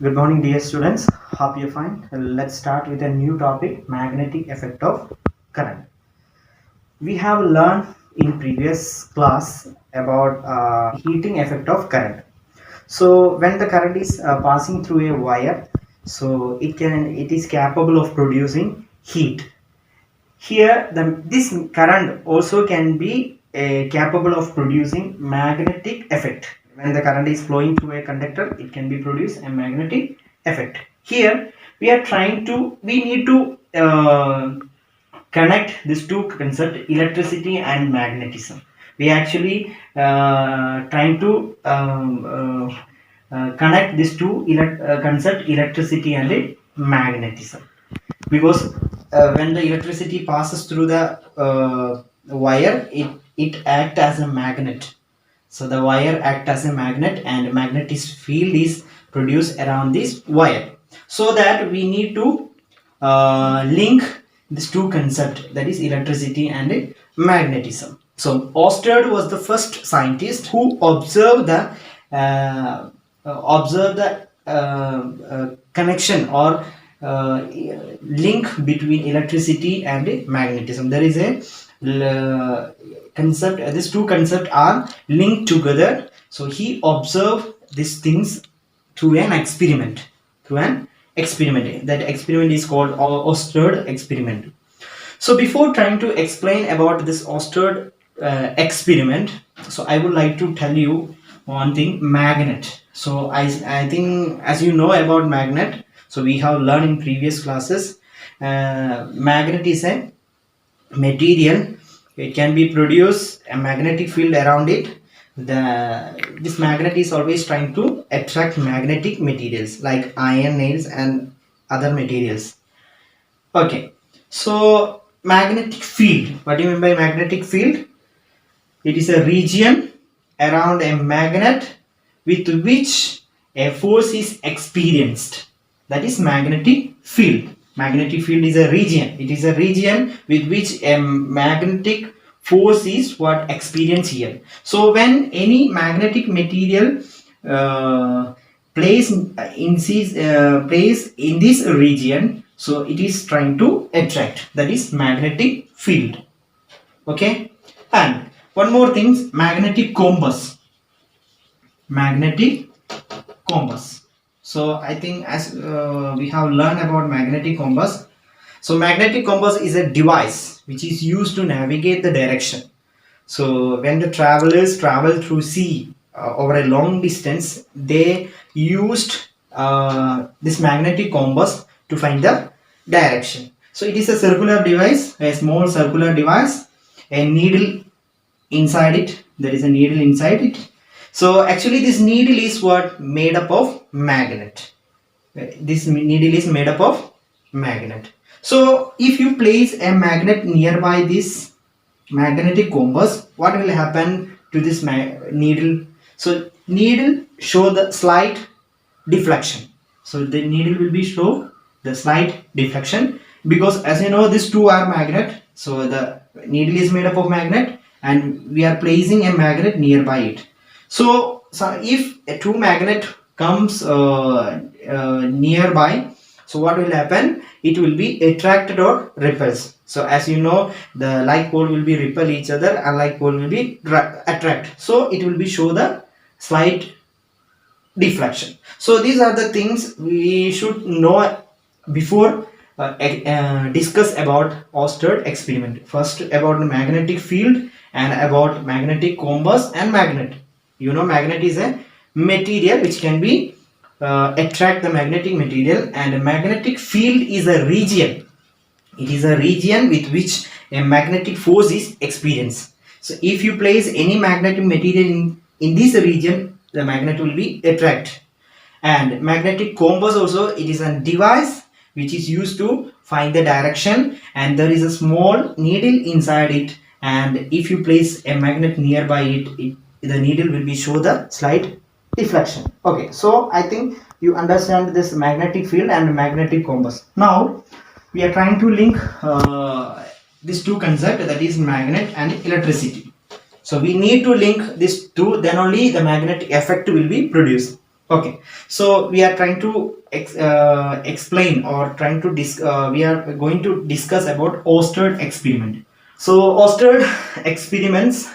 Good morning, dear students. Hope you're fine. Let's start with a new topic, magnetic effect of current. We have learned in previous class about heating effect of current. So when the current is passing through a wire, so it is capable of producing heat. Here, this current also can be capable of producing magnetic effect. When the current is flowing through a conductor, it can be produce a magnetic effect. Here, we need to connect these two concepts, electricity and magnetism. We actually trying to connect these two concept, electricity and magnetism, because when the electricity passes through the wire, it act as a magnet. So the wire act as a magnet and magnetic field is produced around this wire, so that we need to link these two concepts, that is electricity and magnetism. So Oersted was the first scientist who observed the connection or link between electricity and magnetism. There is a concept, these two concepts are linked together. So he observed these things through an experiment. That experiment is called Oersted experiment. So before trying to explain about this Oersted experiment, so I would like to tell you one thing, magnet. So I think, as you know about magnet, so we have learned in previous classes, magnet is a material. It can be produce a magnetic field around it. This magnet is always trying to attract magnetic materials like iron, nails and other materials. Okay, so magnetic field, what do you mean by magnetic field? It is a region around a magnet with which a force is experienced. That is magnetic field. Magnetic field is a region. It is a region with which a magnetic force is what experienced here. So when any magnetic material plays in this region, so it is trying to attract. That is magnetic field. Okay, and one more thing, magnetic compass. Magnetic compass. So I think, as we have learned about magnetic compass, so magnetic compass is a device which is used to navigate the direction. So when the travelers travel through sea over a long distance, they used this magnetic compass to find the direction. So it is a circular device, a small circular device, a needle inside it. There is a needle inside it. So actually this needle is what made up of magnet. This needle is made up of magnet. So if you place a magnet nearby this magnetic compass, what will happen to this needle? So needle show the slight deflection. So the needle will be show the slight deflection, because as you know, these two are magnet. So the needle is made up of magnet and we are placing a magnet nearby it. So if a two magnet comes nearby, so what will happen? It will be attracted or repels. So as you know, the like pole will be repel each other and like pole will be attract. So it will be show the slight deflection. So these are the things we should know before discuss about Oersted experiment. First about the magnetic field and about magnetic compass and magnet. You know, magnet is a material which can be attract the magnetic material, and a magnetic field is a region. It is a region with which a magnetic force is experienced. So if you place any magnetic material in this region, the magnet will be attract. And magnetic compass also, it is a device which is used to find the direction, and there is a small needle inside it, and if you place a magnet nearby it, the needle will be show the slight deflection. Okay, so I think you understand this magnetic field and magnetic compass. Now we are trying to link these two concepts, that is magnet and electricity. So we need to link these two, then only the magnetic effect will be produced. Okay, so we are trying to explain or trying to we are going to discuss about Oersted experiment. So Oersted experiments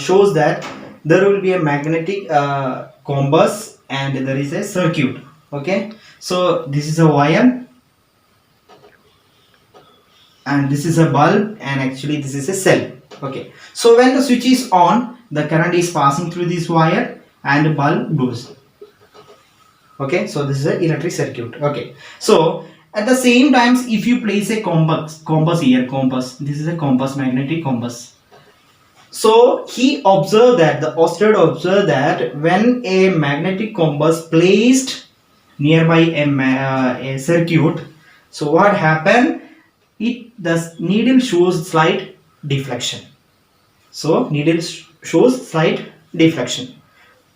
shows that there will be a magnetic compass and there is a circuit. Okay, so this is a wire and this is a bulb and actually this is a cell. Okay, so when the switch is on, the current is passing through this wire and the bulb goes. Okay, so this is an electric circuit. Okay, so at the same times, if you place a compass here, this is a compass, magnetic compass. So he observed that, the Oersted observed that when a magnetic compass placed nearby a circuit, so what happened, the needle shows slight deflection. So needle shows slight deflection.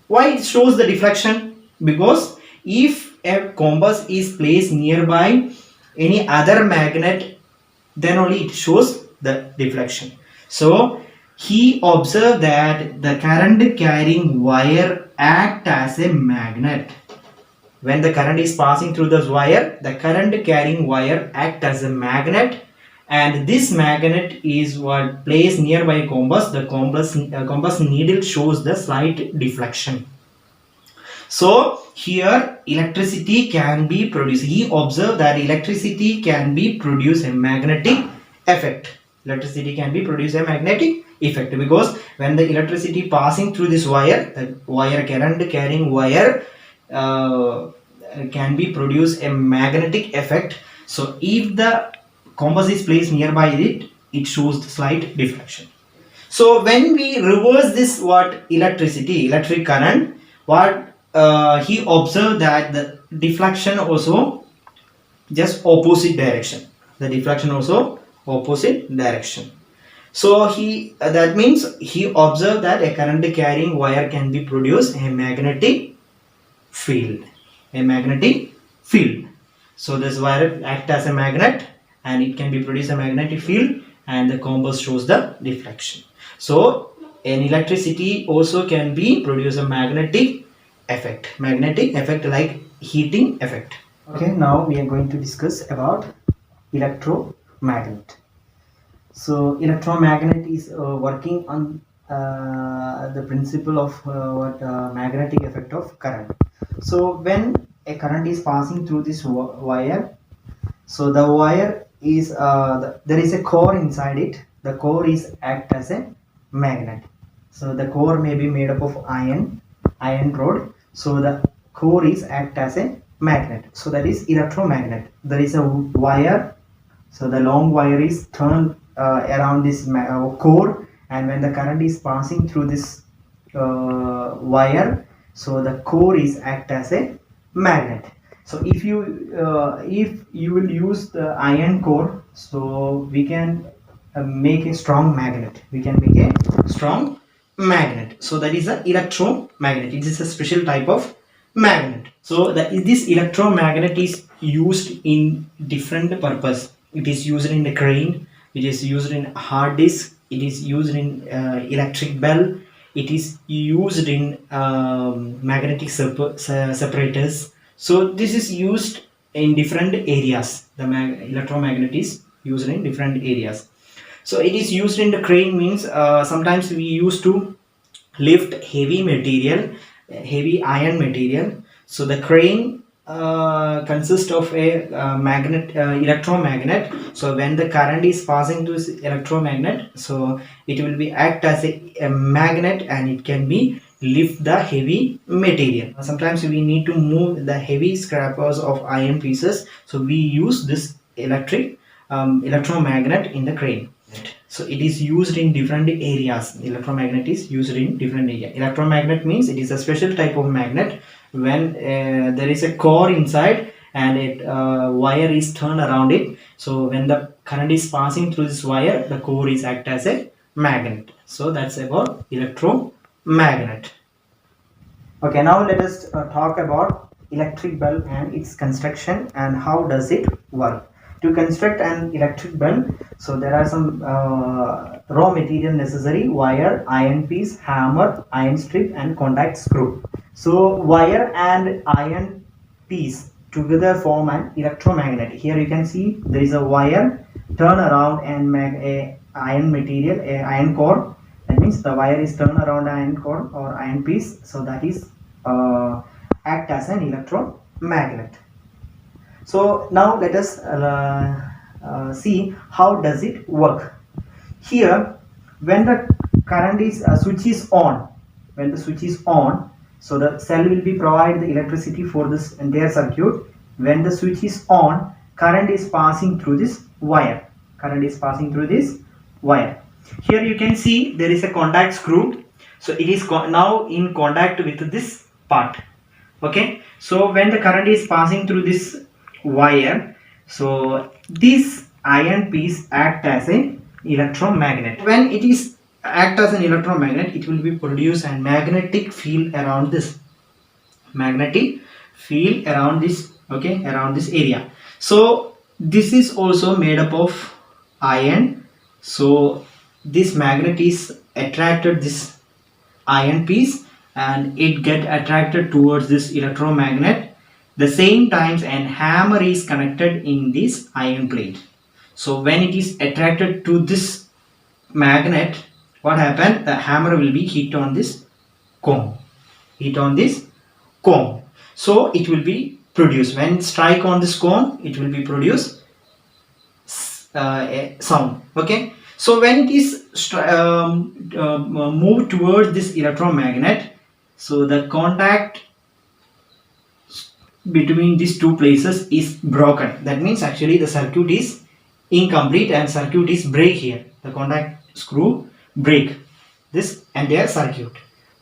Why it shows the deflection? Because if a compass is placed nearby any other magnet, then only it shows the deflection. So he observed that the current carrying wire act as a magnet. When the current is passing through this wire, the current carrying wire act as a magnet, and this magnet is what placed nearby a compass. The compass needle shows the slight deflection. So here electricity can be produced. He observed that electricity can be produced a magnetic effect. Electricity can be produced a magnetic effect because when the electricity passing through this wire, the wire current carrying wire can be produce a magnetic effect. So if the compass is placed nearby it, it shows the slight deflection. So when we reverse this electric current, what he observed that the deflection also just opposite direction. The deflection also opposite direction. So that means he observed that a current carrying wire can be produced a magnetic field. A magnetic field. So this wire act as a magnet and it can be produced a magnetic field, and the compass shows the deflection. So an electricity also can be produce a magnetic effect like heating effect. Okay, now we are going to discuss about electromagnet. So electromagnet is working on the principle of magnetic effect of current. So when a current is passing through this wire, so the wire is there is a core inside it. The core is act as a magnet. So the core may be made up of iron rod. So the core is act as a magnet. So that is electromagnet. There is a wire. So the long wire is turned around this core, and when the current is passing through this wire, so the core is act as a magnet. So if you will use the iron core, so we can make a strong magnet. We can make a strong magnet. So that is a electromagnet. It is a special type of magnet. So this electromagnet is used in different purpose. It is used in the crane. It is used in hard disk. It is used in electric bell. It is used in magnetic separators. So this is used in different areas. The electromagnet is used in different areas. So it is used in the crane means sometimes we used to lift heavy material, heavy iron material. So the crane consists of a electromagnet. So when the current is passing through this electromagnet, so it will be act as a magnet, and it can be lift the heavy material. Sometimes we need to move the heavy scrappers of iron pieces, so we use this electromagnet in the crane. So it is used in different areas. Electromagnet is used in different areas. Electromagnet means it is a special type of magnet when there is a core inside and a wire is turned around it. So when the current is passing through this wire, the core is act as a magnet. So that's about electromagnet. Okay, now let us talk about electric bulb and its construction and how does it work. to construct an electric bell, so there are some raw material necessary: wire, iron piece, hammer, iron strip, and contact screw. So wire and iron piece together form an electromagnet. Here you can see there is a wire, turn around, and a iron material, a iron core. That means the wire is turned around an iron core or iron piece, so that is act as an electromagnet. So now let us see how does it work. Here, when the current is switch is on, when the switch is on, so the cell will be provide the electricity for this entire circuit. When the switch is on, current is passing through this wire. Current is passing through this wire. Here you can see there is a contact screw. So it is now in contact with this part. Okay. So when the current is passing through this wire, so this iron piece act as an electromagnet. When it is act as an electromagnet, it will be produce a magnetic field around this, magnetic field around this, okay, around this area. So this is also made up of iron. So this magnet is attracted this iron piece and it get attracted towards this electromagnet. The same times an hammer is connected in this iron plate. So when it is attracted to this magnet, what happened? The hammer will be hit on this cone. Hit on this cone. So it will be produced. When strike on this cone, it will be produce a sound. Okay. So when it is moved towards this electromagnet, so the contact between these two places is broken. That means actually the circuit is incomplete and circuit is break here. The contact screw break this entire circuit.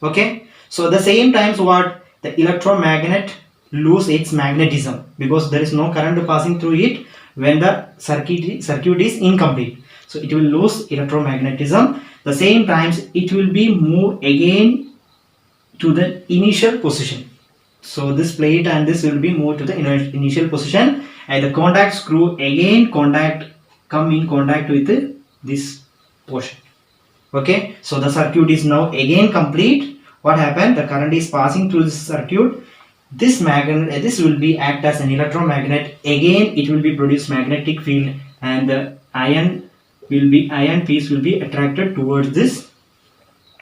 Okay. So the same times what the electromagnet lose its magnetism because there is no current passing through it when the circuit is incomplete. So it will lose electromagnetism. The same times it will be moved again to the initial position. So this plate and this will be moved to the initial position and the contact screw again come in contact with this portion. Okay, so the circuit is now again complete. What happened? The current is passing through this circuit. This magnet, this will be act as an electromagnet. Again, it will be produce magnetic field and the iron piece will be attracted towards this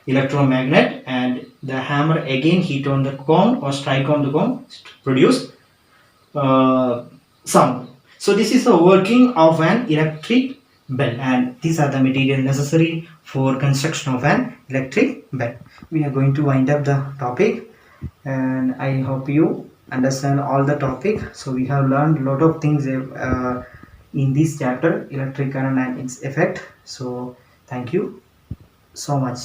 electromagnet and the hammer again hit on the cone or strike on the cone, produce sound. So this is the working of an electric bell and these are the material necessary for construction of an electric bell. We are going to wind up the topic and I hope you understand all the topic. So we have learned a lot of things in this chapter, electric current and its effect. So thank you so much.